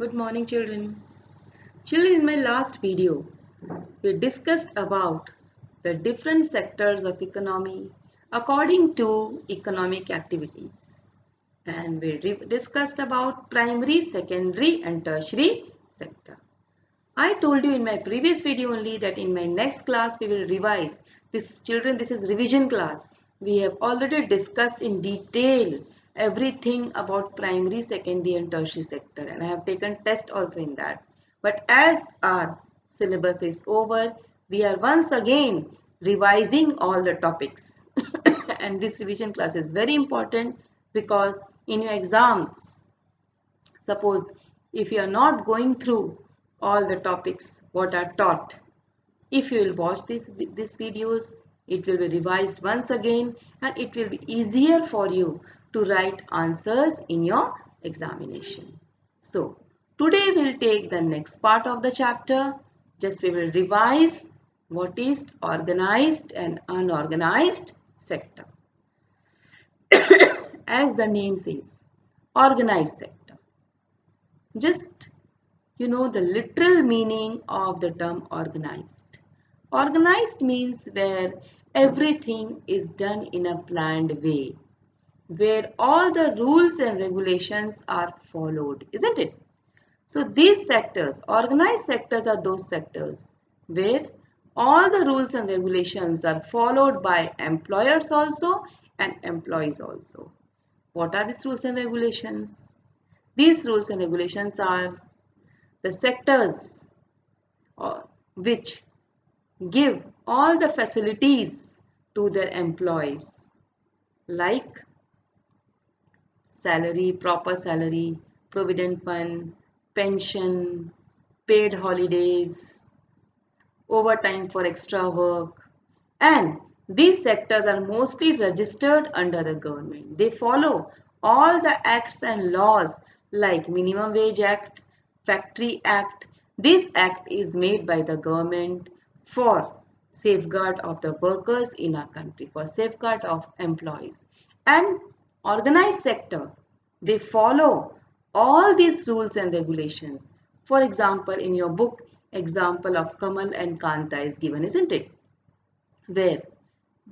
Good morning, children. Children, in my last video, we discussed about the different sectors of economy according to economic activities. And we discussed about primary, secondary and tertiary sector. I told you in my previous video only that in my next class we will revise. This is revision class. We have already discussed in detail everything about primary, secondary and tertiary sector, and I have taken test also in that. But as our syllabus is over, we are once again revising all the topics. And this revision class is very important because in your exams, suppose if you are not going through all the topics what are taught, if you will watch these videos, it will be revised once again and it will be easier for you to write answers in your examination. So today we'll take the next part of the chapter. Just we will revise what is organized and unorganized sector. As the name says, organized sector. Just you know the literal meaning of the term organized. Organized means where everything is done in a planned way, where all the rules and regulations are followed, isn't it? So these sectors, organized sectors are those sectors where all the rules and regulations are followed by employers also and employees also. What are these rules and regulations? These rules and regulations are the sectors which give all the facilities to their employees like salary, proper salary, provident fund, pension, paid holidays, overtime for extra work, and these sectors are mostly registered under the government. They follow all the acts and laws like Minimum Wage Act, Factory Act. This act is made by the government for safeguard of the workers in our country, for safeguard of employees. And organized sector, they follow all these rules and regulations. For example, in your book, example of Kamal and Kanta is given, isn't it? Where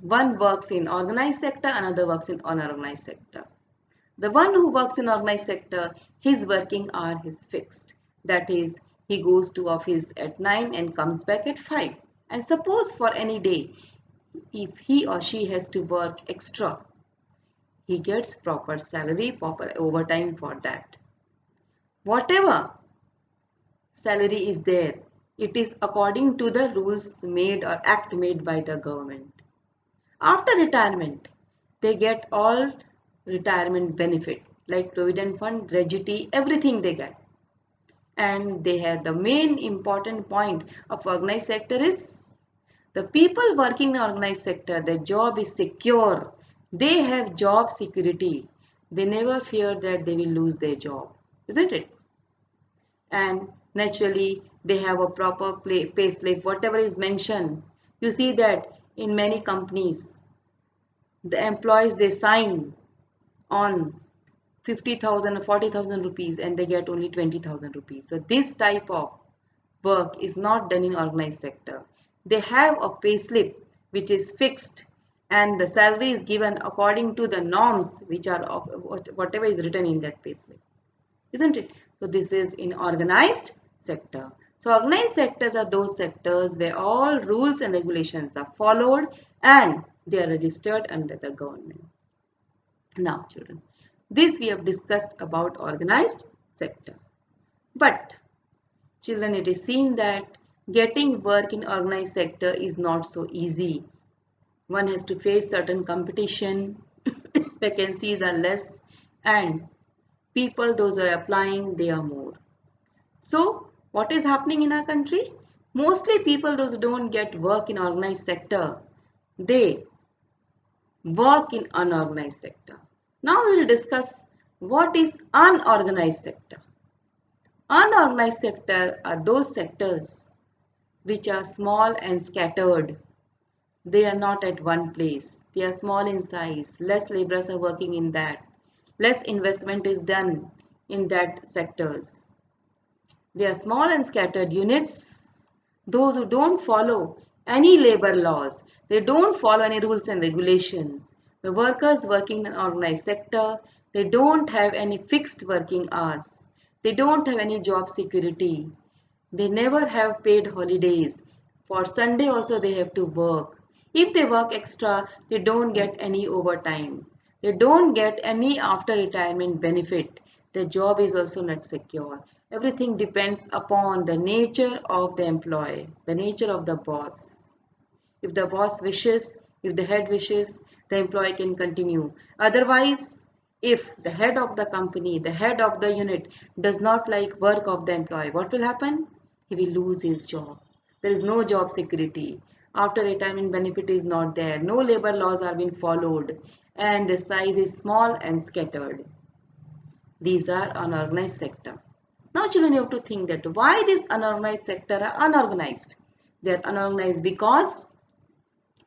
one works in organized sector, another works in unorganized sector. The one who works in organized sector, his working hour is fixed. That is, he goes to office at 9 and comes back at 5. And suppose for any day, if he or she has to work extra, he gets proper salary, proper overtime for that. Whatever salary is there, it is according to the rules made or act made by the government. After retirement, they get all retirement benefit like provident fund, gratuity, everything they get. And they have the main important point of organized sector is the people working in organized sector, their job is secure. They have job security. They never fear that they will lose their job, isn't it? And naturally, they have a proper pay slip, whatever is mentioned. You see that in many companies, the employees they sign on 50,000 or 40,000 rupees and they get only 20,000 rupees. So this type of work is not done in organized sector. They have a pay slip which is fixed and the salary is given according to the norms which are of whatever is written in that pay slip, isn't it? So this is in organized sector. So organized sectors are those sectors where all rules and regulations are followed and they are registered under the government. Now children, this we have discussed about organized sector. But children, it is seen that getting work in organized sector is not so easy. One has to face certain competition, vacancies are less and people those who are applying they are more. So what is happening in our country? Mostly people those who don't get work in organized sector, they work in unorganized sector. Now we will discuss what is unorganized sector. Unorganized sector are those sectors which are small and scattered. They are not at one place. They are small in size. Less laborers are working in that. Less investment is done in that sectors. They are small and scattered units, those who don't follow any labor laws. They don't follow any rules and regulations. The workers working in an organized sector, they don't have any fixed working hours. They don't have any job security. They never have paid holidays. For Sunday also they have to work. If they work extra, they don't get any overtime. They don't get any after retirement benefit. Their job is also not secure. Everything depends upon the nature of the employee, the nature of the boss. If the boss wishes, if the head wishes, the employee can continue. Otherwise, if the head of the company, the head of the unit does not like work of the employee, what will happen? He will lose his job. There is no job security. After retirement benefit is not there. No labor laws are being followed. And the size is small and scattered. These are unorganized sector. Now children, you have to think that why this unorganized sector are unorganized. They are unorganized because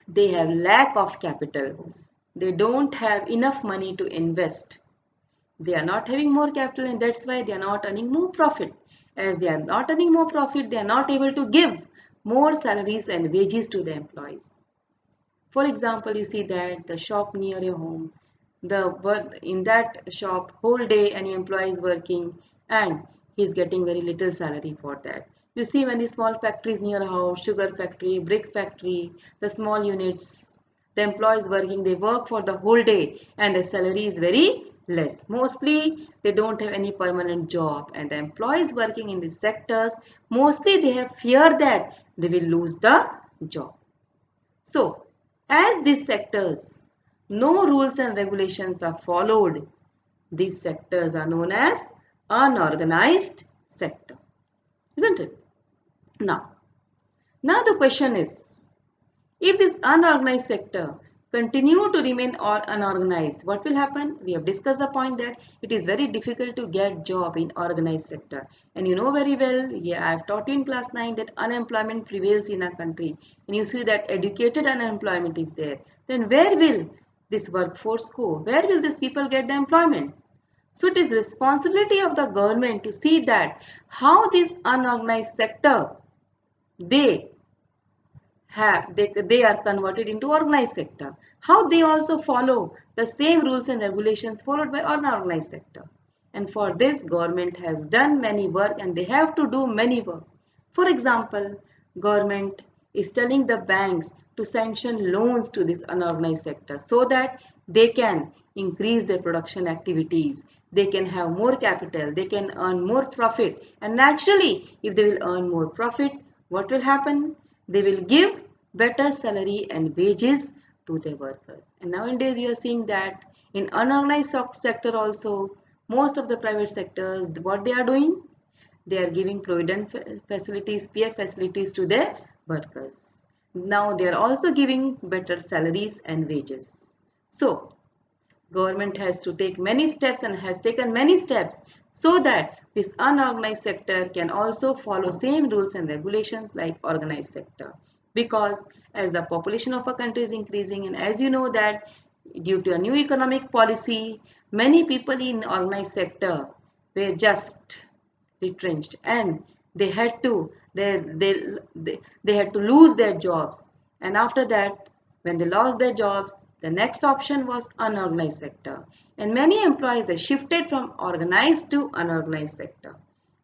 they have lack of capital. They don't have enough money to invest. They are not having more capital and that's why they are not earning more profit. As they are not earning more profit, they are not able to give more salaries and wages to the employees. For example, you see that the shop near your home, in that shop whole day any employee is working and he is getting very little salary for that. You see many small factories near a house, sugar factory, brick factory, the small units, the employees working, they work for the whole day and the salary is very less. Mostly they don't have any permanent job and the employees working in these sectors, mostly they have fear that they will lose the job. So, as these sectors, no rules and regulations are followed, these sectors are known as unorganized sector, isn't it? Now, now the question is, if this unorganized sector continue to remain or unorganized, what will happen? We have discussed the point that it is very difficult to get job in organized sector. And you know very well, yeah, I have taught you in class 9 that unemployment prevails in our country. And you see that educated unemployment is there. Then where will this workforce go? Where will these people get the employment? So it is responsibility of the government to see that how this unorganized sector, they they are converted into organized sector. How they also follow the same rules and regulations followed by unorganized sector. And for this government has done many work and they have to do many work. For example, government is telling the banks to sanction loans to this unorganized sector so that they can increase their production activities. They can have more capital, they can earn more profit and naturally if they will earn more profit, what will happen? They will give better salary and wages to their workers. And nowadays you are seeing that in unorganized sector also, most of the private sectors, what they are doing? They are giving provident facilities, PF facilities to their workers. Now they are also giving better salaries and wages. So government has to take many steps and has taken many steps so that this unorganized sector can also follow same rules and regulations like organized sector. Because as the population of a country is increasing and as you know that due to a new economic policy, many people in organized sector were just retrenched and they had to they had to lose their jobs and after that when they lost their jobs the next option was unorganized sector and many employees they shifted from organized to unorganized sector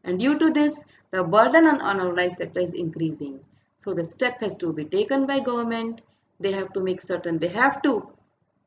and due to this the burden on unorganized sector is increasing. So the step has to be taken by government. They have to make certain they have to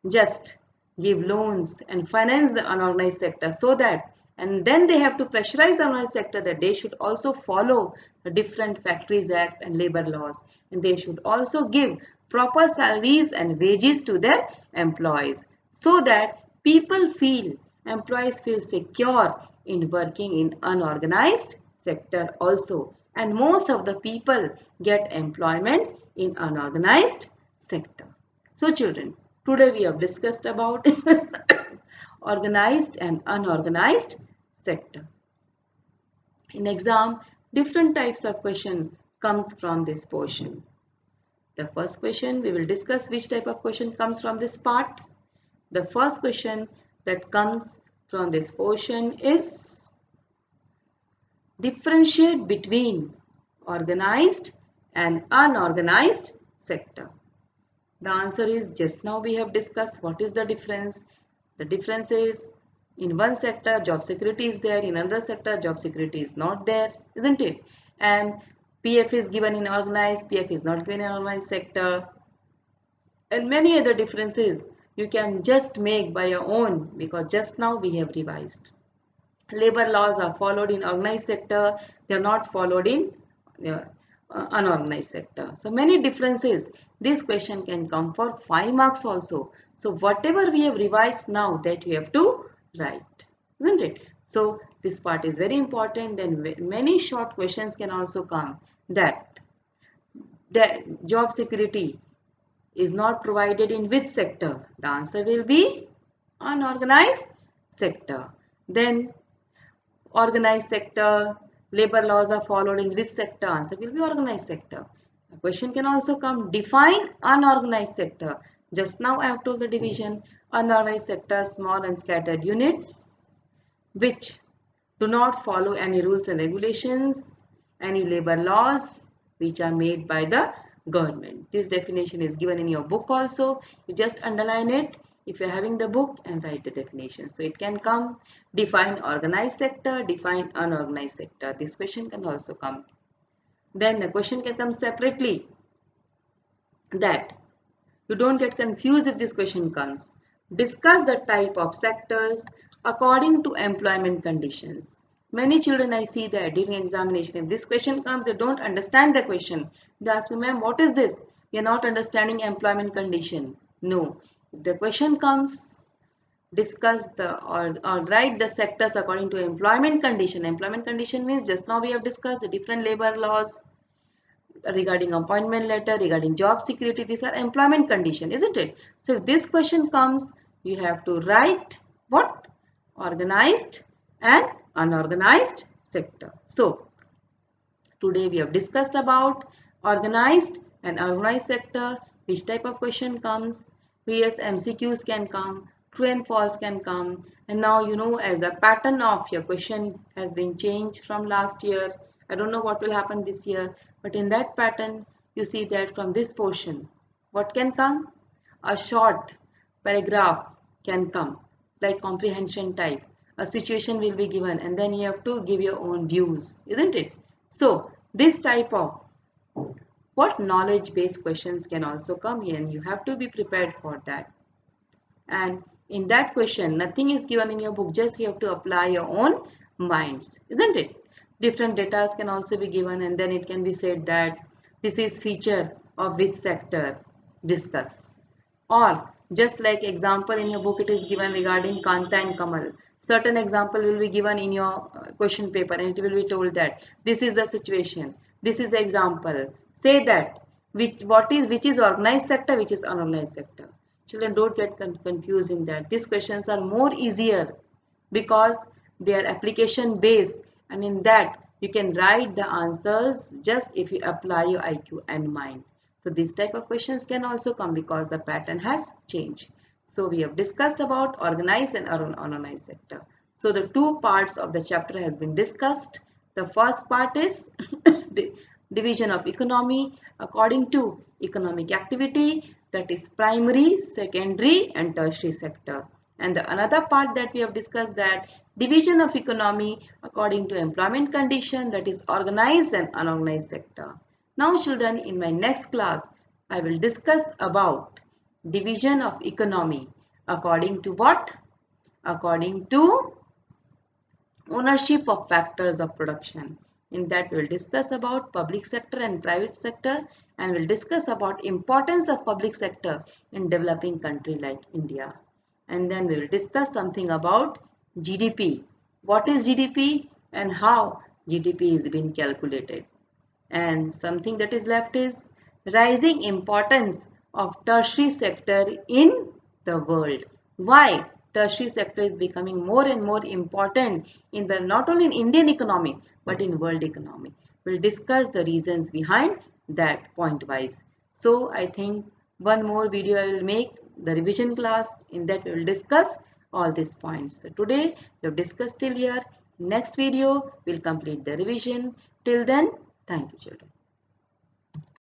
just give loans and finance the unorganized sector so that and then they have to pressurize the unorganized sector that they should also follow the different factories act and labor laws and they should also give proper salaries and wages to their employees so that employees feel secure in working in unorganized sector also and most of the people get employment in unorganized sector. So children, today we have discussed about organized and unorganized sector. In exam, different types of question comes from this portion. The first question, we will discuss which type of question comes from this part. The first question that comes from this portion is, differentiate between organized and unorganized sector? The answer is, just now we have discussed what is the difference. The difference is, in one sector job security is there, in another sector job security is not there, isn't it? And PF is given in organized, PF is not given in organized sector, and many other differences you can just make by your own, because just now we have revised. Labor laws are followed in organized sector, they are not followed in uh, unorganized sector. So many differences. This question can come for 5 marks also. So whatever we have revised now, that you have to write, isn't it? So this part is very important. Then many short questions can also come, that the job security is not provided in which sector? The answer will be unorganized sector. Then organized sector, labor laws are followed in which sector? Answer will be organized sector. A question can also come, define unorganized sector. Just now I have told the division. Unorganized sector, small and scattered units which do not follow any rules and regulations, any labor laws which are made by the government. This definition is given in your book also. You just underline it if you are having the book and write the definition. So it can come, define organized sector, define unorganized sector. This question can also come. Then the question can come separately, that you don't get confused if this question comes. Discuss the type of sectors according to employment conditions. Many children I see that during examination, if this question comes, they don't understand the question. They ask me, ma'am, what is this? We are not understanding employment condition. No. If the question comes, discuss or write the sectors according to employment condition. Employment condition means, just now we have discussed the different labor laws, regarding appointment letter, regarding job security. These are employment condition, isn't it? So if this question comes, you have to write what? Organized and unorganized sector. So today we have discussed about organized and unorganized sector, which type of question comes, various MCQs can come, true and false can come, and now you know, as a pattern of your question has been changed from last year. I don't know what will happen this year, but in that pattern you see that from this portion what can come? A short paragraph can come, like comprehension type. A situation will be given and then you have to give your own views, isn't it? So this type of what knowledge based questions can also come here, and you have to be prepared for that. And in that question nothing is given in your book, just you have to apply your own minds, isn't it? Different data can also be given, and then it can be said that this is feature of which sector, discuss. Or just like example in your book it is given regarding Kanta and Kamal, certain example will be given in your question paper, and it will be told that this is the situation, this is the example, say that which is organized sector, which is unorganized sector. Children, don't get confused in that. These questions are more easier because they are application based, and in that you can write the answers just if you apply your IQ and mind. So these type of questions can also come because the pattern has changed. So we have discussed about organized and unorganized sector. So the two parts of the chapter has been discussed. The first part is division of economy according to economic activity, that is primary, secondary and tertiary sector. And the another part that we have discussed, that division of economy according to employment condition, that is organized and unorganized sector. Now children, in my next class I will discuss about division of economy according to what? According to ownership of factors of production. In that we will discuss about public sector and private sector, and we'll discuss about importance of public sector in developing country like India. And then we will discuss something about GDP. What is GDP and how GDP is being calculated. And something that is left is rising importance of tertiary sector in the world. Why tertiary sector is becoming more and more important in the not only in Indian economy but in world economy. We'll discuss the reasons behind that point wise. So I think one more video I will make, the revision class. In that we will discuss all these points. So today we have discussed till here. Next video will complete the revision. Till then, thank you children.